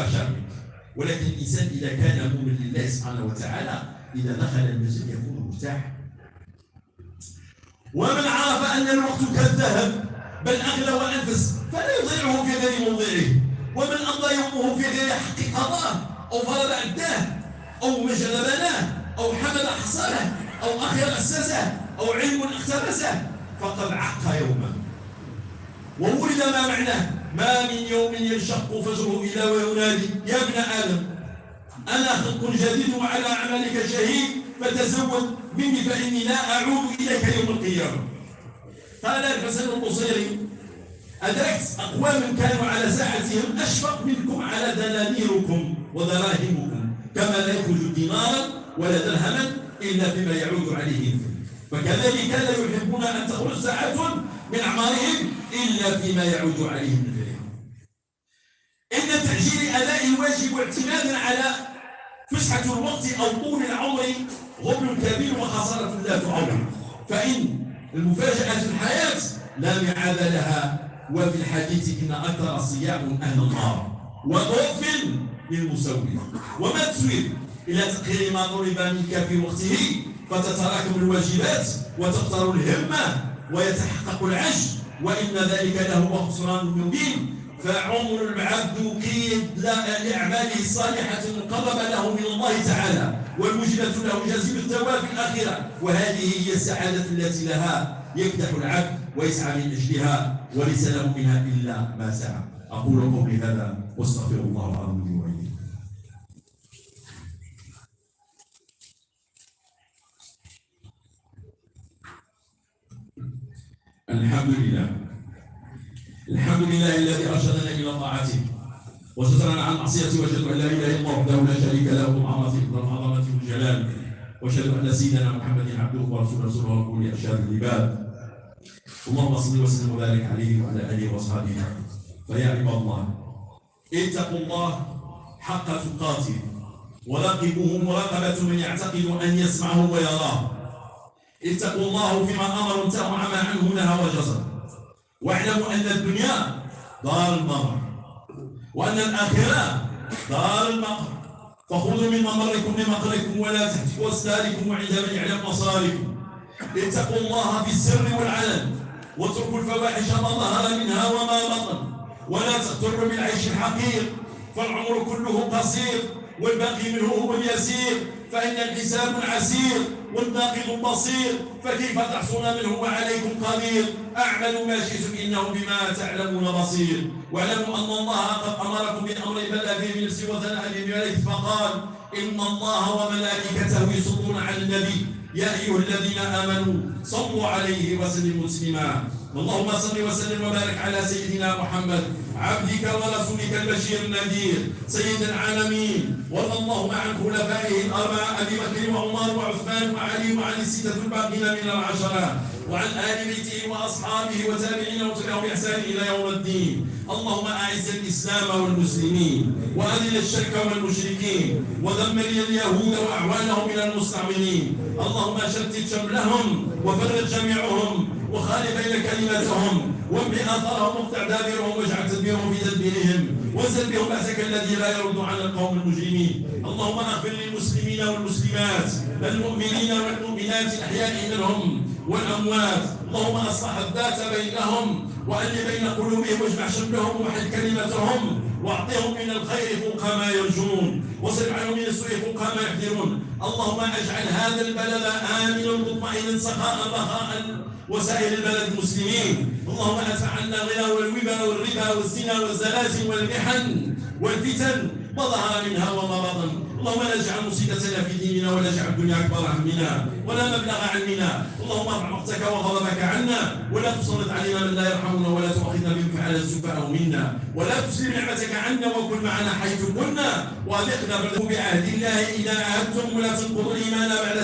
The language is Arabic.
خشع منك. ولكن الإنسان إذا كان مؤمن لله سبحانه وتعالى إذا دخل المسجد يكون مرتاح. ومن عرف أن الوقت كالذهب بل أغلى وأنفس فلا يضيعه في غير موضعه. ومن أمضى يومه في غير حق قضاه أو فرض عداه أو مجد بناه أو حمل حصانه أو أخير أسسه أو علم اقتبسه فقد عق يوما. وولد ما معناه ما من يوم ينشق فجره إلى وينادي يا ابن آدم أنا خلق جديد وعلى أعمالك شهيد فتزود مني فإني لا أعود إليك يوم القيامة. قال الحسن البصيري أدركت أقوام كانوا على ساعتهم أشفق منكم على دنانيركم ودراهمكم كما لا يخرج دينارا ولا درهما إلا فيما يعود عليهم. فكذلك لا يحبون أن تخرج ساعة من أعمارهم إلا فيما يعود عليهم من غيرهم. إن تعجيل أداء الواجب واعتمادا على فسحة الوقت أو طول العمر غبن كبير وخسارة لا تعوض. فإن المفاجأة الحياة لا ميعاد لها. وفي الحديث إن أكثر صيام أهل النار وضعف للمسوف. وما تسوي إلى تقرير ما طلب منك في وقته فتتراكم الواجبات وتقطر الهمة ويتحقق العجز وإن ذلك لهو خسران مبين. فعمر العبد قيد لأعماله الصالحة المقربة له من الله تعالى والموجبة له جزيل الثواب في الآخرة. وهذه هي السعادة التي لها يكدح العبد ويسعى من أجلها وليس له منها إلا ما سعى. أقول قولي هذا واستغفر الله العظيم لي ولكم. الحمد لله الذي أرشدنا إلى طاعته وسترنا عن معصيته. وأشهد أن لا إله إلا الله وحده لا شريك له عظمته الجلال. وأشهد أن سيدنا محمد عبده ورسوله ورسوله أرشاد العباد. اللهم صل وسلم وبارك عليه وعلى آله وأصحابه. فيا عباد الله اتقوا الله حق تقاته وراقبوه مراقبة من يعتقد أن يسمعه ويراه. اتقوا الله فيما أمر وانتهوا عما عنه نهى وجزر. واعلموا أن الدنيا دار الممر وأن الآخرة دار المقر. فخذوا من ممركم لمقركم ولا تحتكوا أسراركم وعند من يعلم مصاركم. اتقوا الله في السر والعلن واتركوا الفواحش ما ظهر منها وما بطن ولا تغتروا بالعيش الحقير فالعمر كله قصير والباقي منه هو اليسير. فإن الحساب عسير والناقض بصير فكيف تحصون منه وعليكم قدير. أعملوا ما شئتم إنه بما تعلمون بصير. واعلموا أن الله قد أمركم بأمر بدأ به من نفسه وثنى به بملائكته فقال إن الله وملائكته يصلون على النبي يا أيها الذين آمنوا صلوا عليه وسلموا تسليما. اللهم صل وسلم وبارك على سيدنا محمد عبدك ورسولك البشير النذير سيد العالمين. وارض اللهم عن خلفائه الأربعة أبي بكر وعمر وعثمان وعلي وعن الستة الباقين من العشرة وعن آل بيته وأصحابه وتابعين وتبعهم بإحسان إلى يوم الدين. اللهم أعز الإسلام والمسلمين وأذل الشرك والمشركين ودمر اليهود وأعوانهم من المستعمرين. اللهم شتت شملهم وفرق جميعهم وخالف بين كلمتهم وامحِ اثرهم واقطع دابرهم واجعل تدبيرهم في تدبيرهم وانزل بهم بأسك الذي لا يرد عن القوم المجرمين. اللهم اغفر للمسلمين والمسلمات المؤمنين والمؤمنات الأحياء منهم والأموات. اللهم أصلح الذات بينهم وألف بين قلوبهم واجمع شملهم ووحد كلمتهم واعطهم من الخير فوق ما يرجون واصرف عنهم من السوء فوق ما يحذرون. اللهم اجعل هذا البلد آمنا مطمئنا سخاء رخاء وسائر البلد المسلمين. اللهم ادفع عنا الغنى والربا والزنا والزلازل والمحن والفتن ما ظهر منها وما بطن. اللهم لا تجعل مصيبتنا في ديننا ولا تجعل الدنيا اكبر همنا ولا مبلغ علمنا. اللهم ارفع مقتك وغضبك عنا ولا تسلط علينا من لا يرحمنا ولا تؤاخذنا بما فعل السفهاء منا ولا تسلم نعمتك عنا وكن معنا حيث كنا واذقنا بعهد الله اذا عاهدتم ولا تنقضوا الايمان بعد